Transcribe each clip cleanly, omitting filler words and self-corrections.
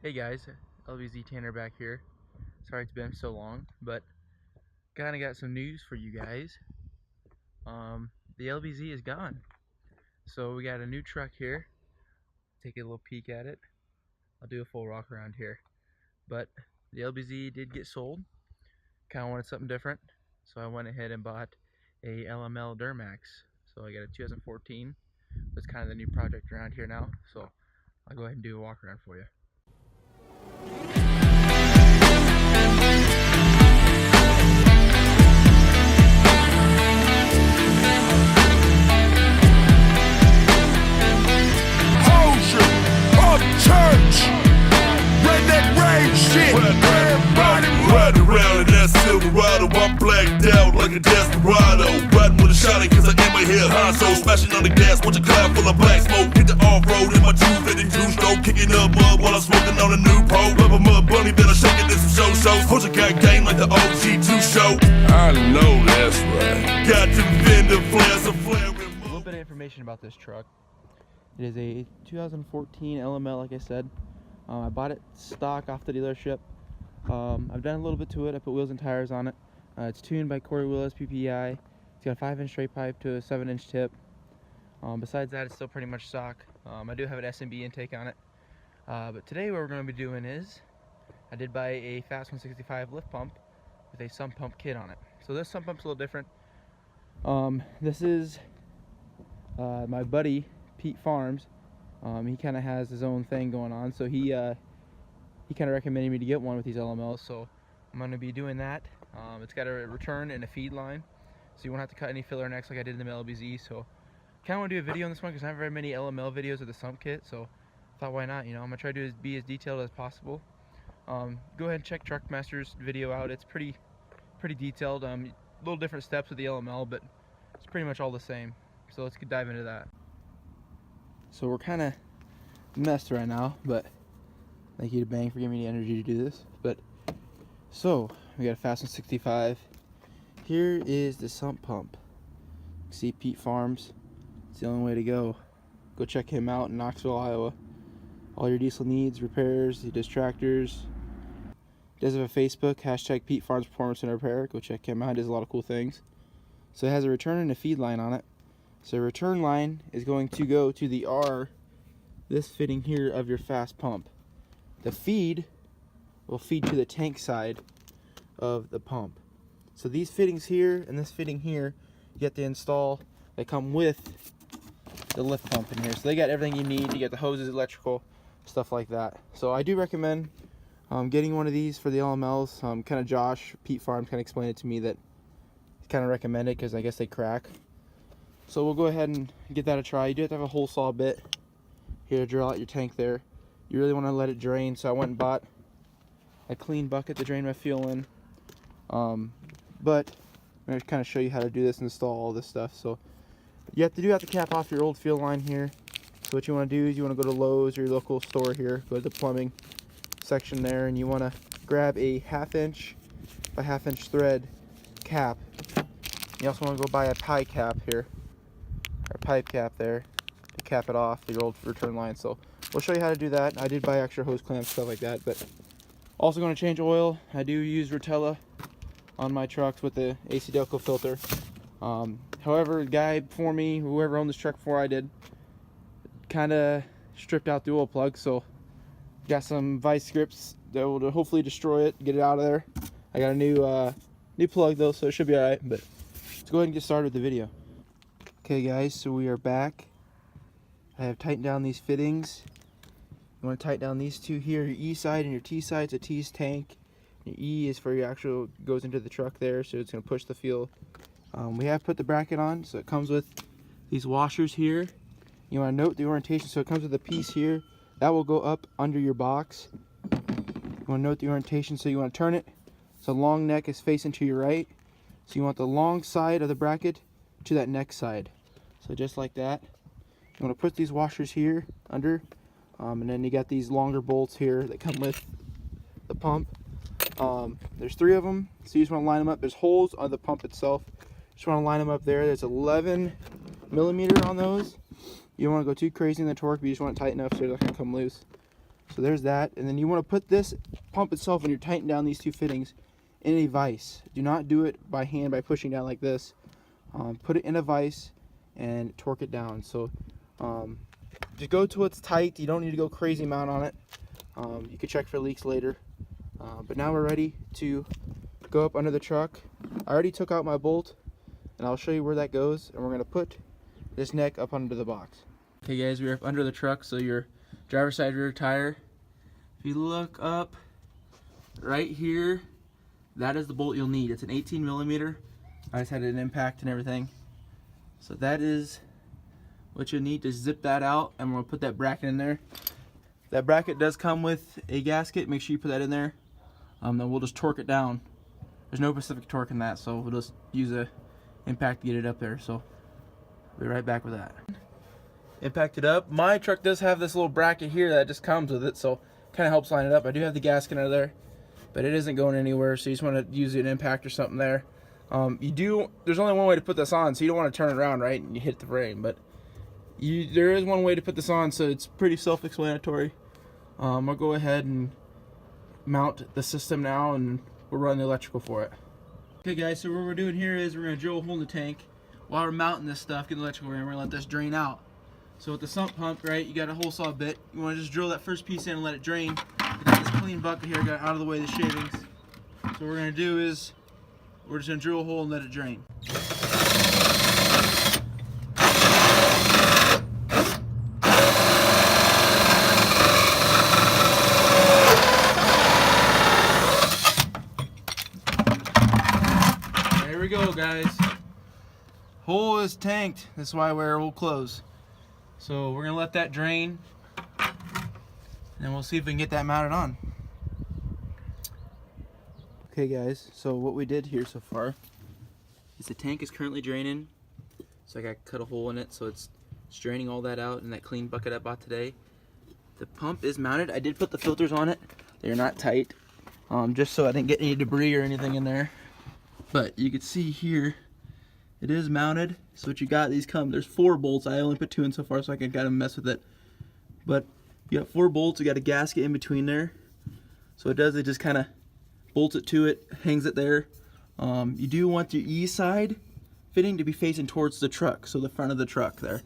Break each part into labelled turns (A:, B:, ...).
A: Hey guys, LVZ Tanner back here. Sorry it's been so long, but kinda got some news for you guys. The LVZ is gone. So we got a new truck here. Take a little peek at it. I'll do a full walk around here. But the LVZ did get sold. Kinda wanted something different. So I went ahead and bought a LML Duramax. So I got a 2014. It's kind of the new project around here now. So I'll go ahead and do a walk around for you.
B: Riding around in that Silverado, I'm blacked out like a desperado. Riding with a shotty cause I get my head high, so smashing on the gas, watch a cloud full of black smoke. Hit the off-road in my 250 two-stroke, kicking up mud while I'm smoking on a new pole. Love a mud bunny, better shake it in some shows. Hoja got game like the OG2 show. I know that's right. Got them fender flares, a flare.
A: A little bit of information about this truck. It is a 2014 LML, like I said. I bought it stock off the dealership. I've done a little bit to it. I put wheels and tires on it. It's tuned by Corey Willis PPI. It's got a 5-inch straight pipe to a 7-inch tip. Besides that, it's still pretty much stock. I do have an SMB intake on it. But today what we're going to be doing is, I did buy a Fast 165 lift pump with a sump pump kit on it. So this sump pump's a little different. This is my buddy Pete Farms. He kind of has his own thing going on, so he kind of recommended me to get one with these LMLs, so I'm going to be doing that. It's got a return and a feed line, so you won't have to cut any filler necks like I did in the LBZ. So kind of want to do a video on this one because I haven't very many LML videos of the sump kit, so I thought why not, you know. I'm going to try to be as detailed as possible. Go ahead and check Truckmaster's video out. It's pretty detailed. Little different steps with the LML, but it's pretty much all the same. So let's dive into that. So we're kind of messed right now, but thank you to Bang for giving me the energy to do this. But so we got a Fast 165. Here is the sump pump. See Pete Farms. It's the only way to go. Go check him out in Knoxville, Iowa. All your diesel needs, repairs, he does tractors. He does have a Facebook, hashtag Pete Farms Performance and Repair. Go check him out. He does a lot of cool things. So it has a return and a feed line on it. So the return line is going to go to the R, this fitting here of your fast pump. The feed will feed to the tank side of the pump. So these fittings here and this fitting here, you get to install. They come with the lift pump in here. So they got everything you need. You get the hoses, electrical, stuff like that. So I do recommend getting one of these for the LMLs. Kind of Josh, Pete Farms, kind of explained it to me that he kind of recommended because I guess they crack. So we'll go ahead and get that a try. You do have to have a hole saw bit here to drill out your tank there. You really want to let it drain, so I went and bought a clean bucket to drain my fuel in. But I'm going to kind of show you how to do this, install all this stuff. So you have to cap off your old fuel line here. So what you want to do is you want to go to Lowe's or your local store here, go to the plumbing section there, and you want to grab a 1/2-inch by 1/2-inch thread cap. You also want to go buy a pie cap here, or pipe cap there, to cap it off your old return line. So we'll show you how to do that. I did buy extra hose clamps, stuff like that, but also going to change oil. I do use Rotella on my trucks with the AC Delco filter. However, the guy before me, whoever owned this truck before I did, kind of stripped out the oil plug, so got some vice grips that will hopefully destroy it, get it out of there. I got a new plug though, so it should be alright. But let's go ahead and get started with the video. Okay guys, so we are back. I have tightened down these fittings. You want to tighten down these two here, your E side and your T side. So T's tank, your E is for your actual, goes into the truck there, so it's going to push the fuel. We have put the bracket on, so it comes with these washers here. You want to note the orientation, so it comes with a piece here that will go up under your box. You want to note the orientation, so you want to turn it so long neck is facing to your right. So you want the long side of the bracket to that neck side. So just like that. You want to put these washers here under, and then you got these longer bolts here that come with the pump. There's 3 of them, so you just want to line them up. There's holes on the pump itself. Just want to line them up there. There's 11 millimeter on those. You don't want to go too crazy in the torque, but you just want it tight enough so it's not going to come loose. So there's that. And then you want to put this pump itself, when you're tightening down these two fittings, in a vise. Do not do it by hand by pushing down like this. Put it in a vise and torque it down. So just go till it's tight. You don't need to go crazy amount on it. You can check for leaks later. But now we're ready to go up under the truck. I already took out my bolt, and I'll show you where that goes. And we're going to put this neck up under the box. Okay guys, we're up under the truck, so your driver's side rear tire. If you look up right here, that is the bolt you'll need. It's an 18 millimeter. I just had an impact and everything. So that is what you'll need to zip that out, and we're gonna put that bracket in there. That bracket does come with a gasket. Make sure you put that in there. Then we'll just torque it down. There's no specific torque in that, so we'll just use a impact to get it up there. So we'll be right back with that. Impact it up. My truck does have this little bracket here that just comes with it, so kind of helps line it up. I do have the gasket under there, but it isn't going anywhere, so you just want to use an impact or something there. There's only one way to put this on, so you don't want to turn it around, right, and you hit the frame, but there is one way to put this on, so it's pretty self-explanatory. I'll go ahead and mount the system now, and we'll run the electrical for it. Okay guys, so what we're doing here is we're going to drill a hole in the tank while we're mounting this stuff, get the electrical in, we're going to let this drain out. So with the sump pump, right, you got a hole saw bit. You want to just drill that first piece in and let it drain. I got this clean bucket here, got out of the way of the shavings. So what we're going to do is we're just going to drill a hole and let it drain. There we go, guys. Hole is tanked. That's why we're will close. So we're gonna let that drain, and we'll see if we can get that mounted on. Okay guys, so what we did here so far is the tank is currently draining. So I got cut a hole in it, so it's draining all that out in that clean bucket I bought today. The pump is mounted. I did put the filters on it. They're not tight, just so I didn't get any debris or anything in there. But you can see here, it is mounted. So what you got, there's 4 bolts. I only put 2 in so far, so I can kind of mess with it. But you got 4 bolts. You got a gasket in between there. So it just kind of bolts it to it, hangs it there. You do want your E side fitting to be facing towards the truck, so the front of the truck there.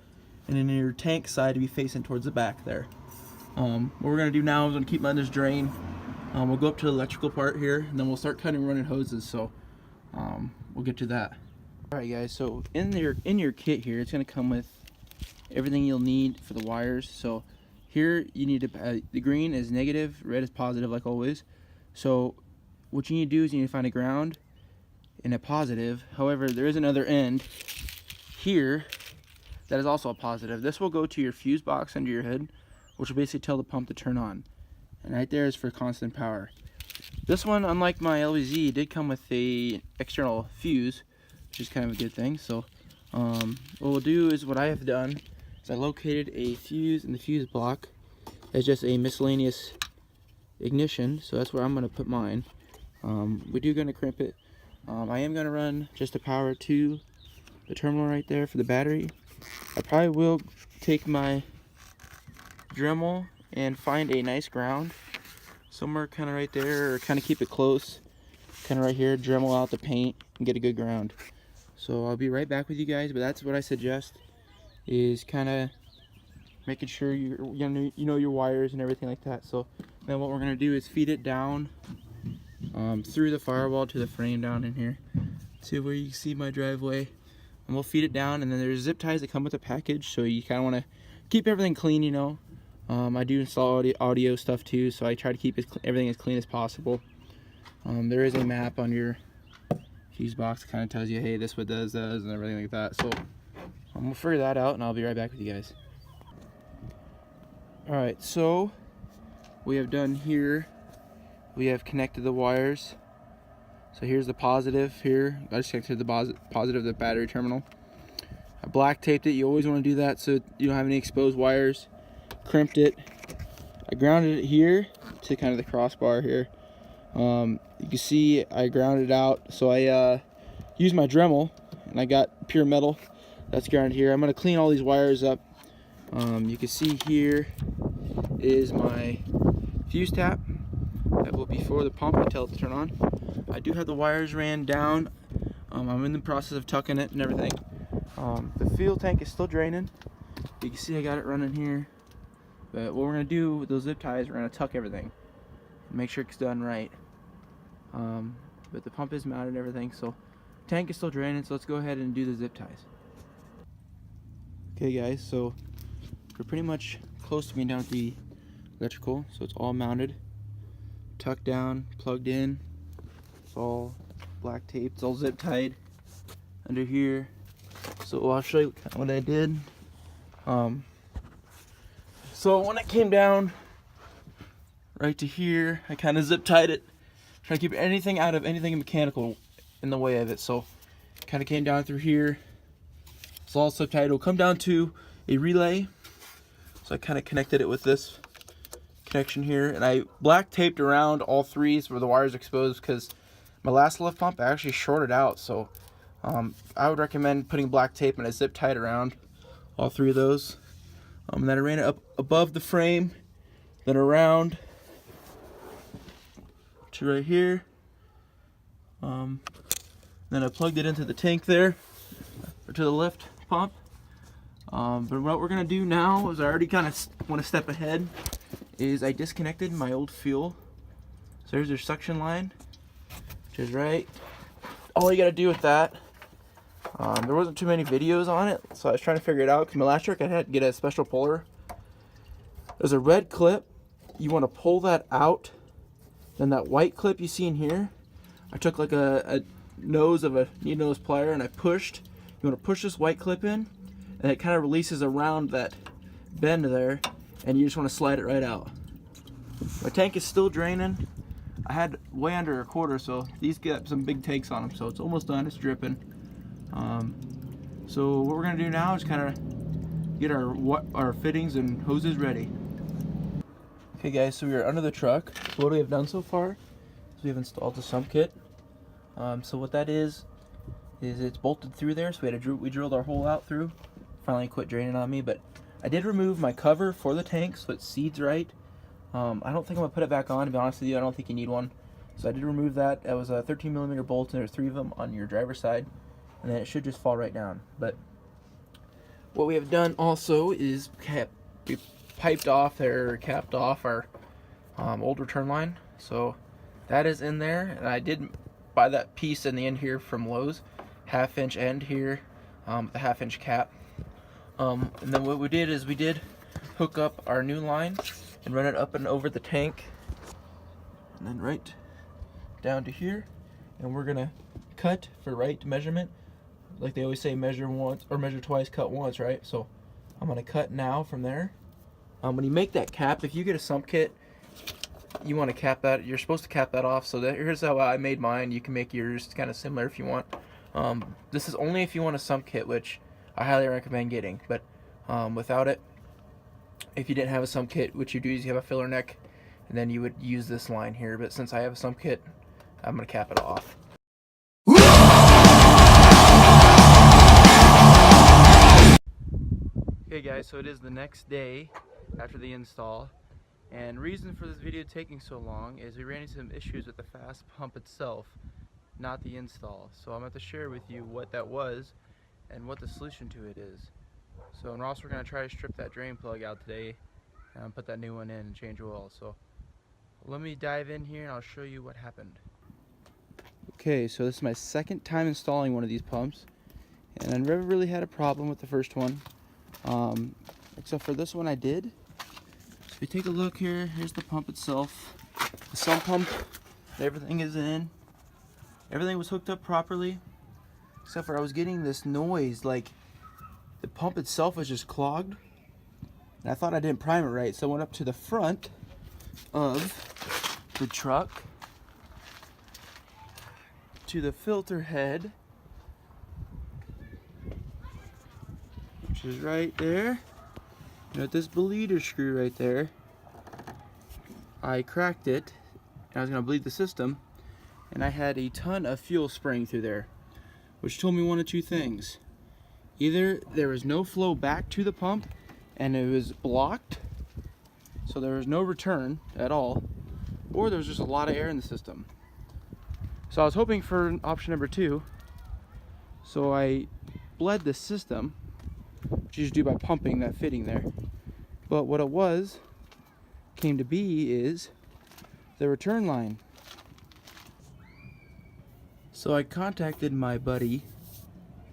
A: And then your tank side to be facing towards the back there. What we're gonna do now is I'm gonna keep letting this drain. We'll go up to the electrical part here, and then we'll start cutting and running hoses. So we'll get to that. Alright guys, so in your kit here, it's going to come with everything you'll need for the wires. So here you need to, the green is negative, red is positive like always. So what you need to do is you need to find a ground and a positive. However, there is another end here that is also a positive. This will go to your fuse box under your hood, which will basically tell the pump to turn on. And right there is for constant power. This one, unlike my LVZ, did come with a external fuse, which is kind of a good thing. So what we'll do is, what I have done is I located a fuse in the fuse block as just a miscellaneous ignition. So that's where I'm going to put mine. We do going to crimp it. I am going to run just the power to the terminal right there for the battery. I probably will take my Dremel and find a nice ground somewhere kind of right there, or kind of keep it close, kind of right here, Dremel out the paint and get a good ground. So I'll be right back with you guys, but that's what I suggest, is kind of making sure you know your wires and everything like that. So then what we're going to do is feed it down through the firewall to the frame down in here to where you can see my driveway, and we'll feed it down. And then there's zip ties that come with the package, so you kind of want to keep everything clean, you know. I do install audio stuff too, so I try to keep everything as clean as possible. There is a map on your fuse box that kind of tells you, hey, this what does and everything like that. So we'll figure that out, and I'll be right back with you guys. Alright, so we have done here, we have connected the wires. So here's the positive here. I just connected the positive of the battery terminal. I black taped it. You always want to do that so you don't have any exposed wires. Crimped it. I grounded it here to kind of the crossbar here. You can see I grounded out, so I used my Dremel and I got pure metal that's grounded here. I'm going to clean all these wires up. You can see here is my fuse tap that will be for the pump until it's turned on. I do have the wires ran down. I'm in the process of tucking it and everything. The fuel tank is still draining. You can see I got it running here. But what we're gonna do with those zip ties, we're gonna tuck everything and make sure it's done right. But the pump is mounted and everything, so tank is still draining, so let's go ahead and do the zip ties. Okay guys, so we're pretty much close to being done with the electrical, so it's all mounted, tucked down, plugged in. It's all black tape, it's all zip tied under here. So I'll show you what I did. So when it came down right to here, I kind of zip tied it, trying to keep anything out of anything mechanical in the way of it. So kind of came down through here. It's all zip tied. It'll come down to a relay. So I kind of connected it with this connection here, and I black taped around all three where the wires exposed, because my last lift pump I actually shorted out. So I would recommend putting black tape and a zip tied around all three of those. And then I ran it up above the frame, then around to right here. Then I plugged it into the tank there, or to the lift pump. But what we're gonna do now is, I already kind of want to step ahead, is I disconnected my old fuel. So there's your suction line, which is right. All you gotta do with that, there wasn't too many videos on it, so I was trying to figure it out, because my last trick I had to get a special puller. There's a red clip, you want to pull that out. Then that white clip you see in here, I took like a nose of a needle nose plier and I pushed. You want to push this white clip in, and it kind of releases around that bend there, and you just want to slide it right out. My tank is still draining. I had way under a quarter, so these got some big takes on them, so it's almost done. It's dripping. So what we're gonna do now is kind of get our fittings and hoses ready. Okay guys, so we are under the truck. So what we have done so far is we have installed the sump kit. So what that is it's bolted through there. So we drilled our hole out through. Finally quit draining on me, but I did remove my cover for the tank so it seats right. I don't think I'm gonna put it back on, to be honest with you. I don't think you need one. So I did remove that. That was a 13mm bolt, and there's 3 of them on your driver's side, and then it should just fall right down. But what we have done also is we piped off or capped off our old return line. So that is in there, and I did buy that piece in the end here from Lowe's, 1/2 inch end here with a 1/2 inch cap. And then what we did is we did hook up our new line and run it up and over the tank, and then right down to here, and we're gonna cut for right measurement. Like they always say, measure once or measure twice, cut once, right? So I'm gonna cut now from there. When you make that cap, if you get a sump kit, you want to cap that. You're supposed to cap that off. So here's how I made mine. You can make yours kind of similar if you want. This is only if you want a sump kit, which I highly recommend getting. But without it, if you didn't have a sump kit, what you do is you have a filler neck, and then you would use this line here. But since I have a sump kit, I'm gonna cap it off. Okay guys, so it is the next day after the install, and reason for this video taking so long is we ran into some issues with the fast pump itself, not the install. So I'm going to share with you what that was and what the solution to it is. So and also we're going to try to strip that drain plug out today and put that new one in and change oil. So let me dive in here and I'll show you what happened. Okay, so this is my second time installing one of these pumps, and I never really had a problem with the first one. Except for this one I did. So if you take a look here, here's the pump itself. The sump pump, everything is in. Everything was hooked up properly. Except for I was getting this noise, like the pump itself was just clogged. And I thought I didn't prime it right, so I went up to the front of the truck, to the filter head, which is right there. And with this bleeder screw right there, I cracked it, and I was going to bleed the system, and I had a ton of fuel spraying through there, which told me one of two things. Either there was no flow back to the pump and it was blocked, So there was no return at all, or there was just a lot of air in the system. So I was hoping for option number 2. So I bled the system, which you just do by pumping that fitting there. But what it came to be is the return line. So I contacted my buddy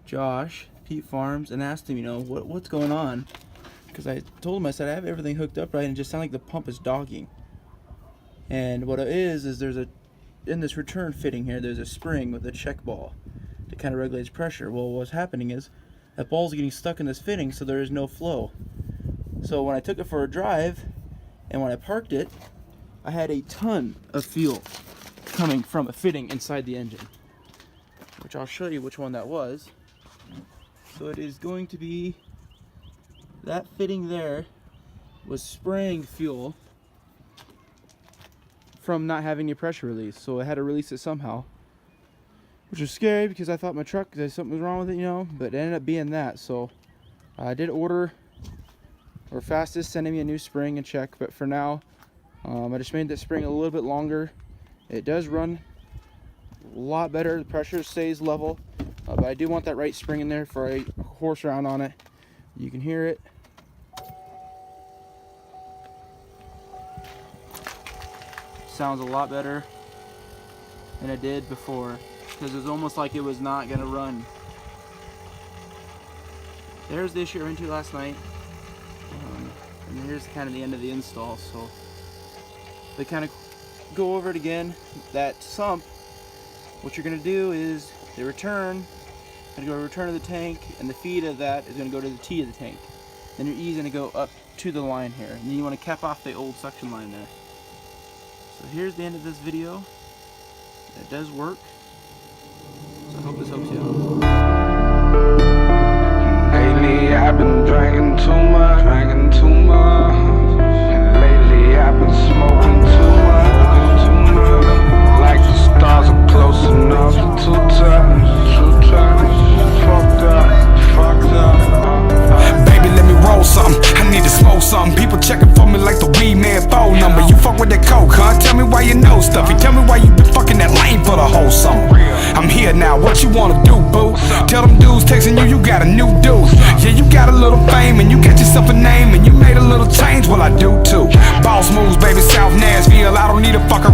A: Josh, Pete Farms, and asked him, what's going on? Because I told him, I said, I have everything hooked up right, and it just sounded like the pump is dogging. And what it is in this return fitting here, there's a spring with a check ball that kind of regulates pressure. Well, what's happening is that ball's getting stuck in this fitting, so there is no flow. So when I took it for a drive, and when I parked it, I had a ton of fuel coming from a fitting inside the engine, which I'll show you which one that was. So it is going to be that fitting there was spraying fuel from not having a pressure release, so I had to release it somehow, which was scary because I thought my truck, something was wrong with it, but it ended up being that. So I did order, or Fastest sending me a new spring and check, but for now I just made that spring a little bit longer. It does run a lot better, the pressure stays level, but I do want that right spring in there for a horse round on it. You can hear it. Sounds a lot better than it did before, because it was almost like it was not going to run. There's the issue I ran into last night, and here's kind of the end of the install. So they kind of go over it again. That sump, what you're going to do is the return, going to go to return of the tank, and the feed of that is going to go to the T of the tank. Then your E is going to go up to the line here, and then you want to cap off the old suction line there. So here's the end of this video. It does work, so I hope this helps you out.
C: Lately I've been drinking too much, and lately I've been smoking too much. Like the stars are close enough to touch. Fucked up. Baby, let me roll something. I need to smoke something. People checking for me like the weed man phone number. You fuck with that coke, huh? Tell me why you know stuff. You tell me why you been fucking that lane for the whole summer. I'm here now, what you wanna do, boo? Tell them dudes texting you got a new dude. Yeah, you got a little fame and you got yourself a name and you made a little change, well I do too. Boss moves, baby, South Nashville. I don't need a fucker